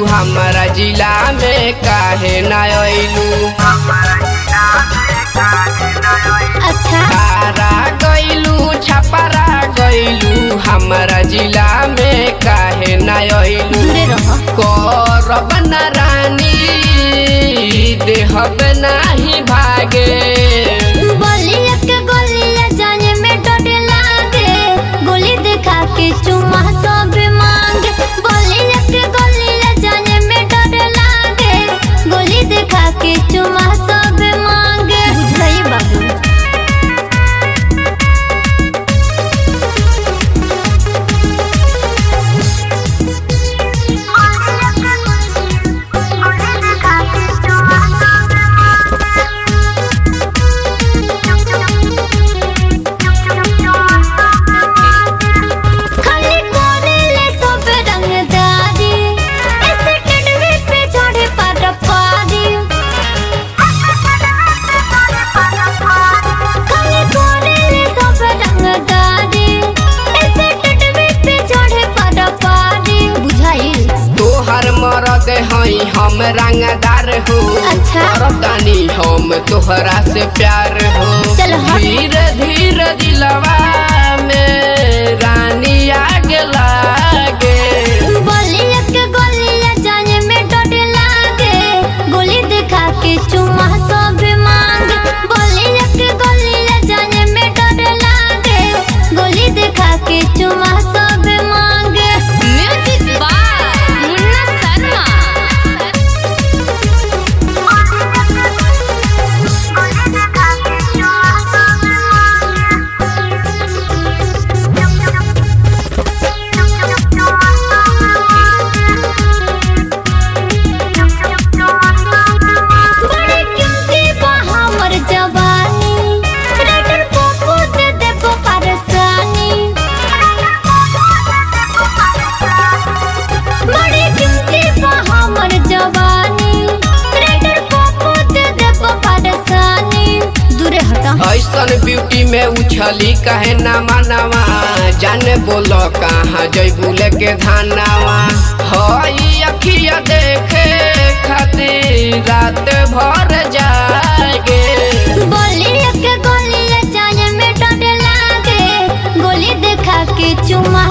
हमारा जिला में काहे ना आइलू। अच्छा गइलू छपरा गइलू हमारा जिला में काहे ना आइलू। दूरे रहो करब ना रानी देहब नाही भागे। बलिया के गोलिया जाने में डर लागे गोली दिखा के चुमा सब मांगे। बलिया के गोलिया जाने में डर लागे गोली दिखा के चुमा सब मांगे। बुझाई बाबू मरद हई हम रंगदार हो। अच्छा करतानी हम तोहरा से प्यार हो। धीरे धीरे दिलवा में रानी आगे लागे। बलिया के गोलिया जाने में डर लागे गोली दिखा के चुमा सब मांगे। बलिया के गोलिया जाने में डर लागे गोली दिखा के चुमा सब मांगे। म्यूजिक बाय मुन्ना शर्मा। ऐसन ब्यूटी में उछली कहे ना मानवा। जाने बोलो कहाँ जैबू लेके धानावा। हई अखिया देखे खातिर रात भर जागे। बलिया के गोलिया जाने में डर लागे गोली दिखा के चुमा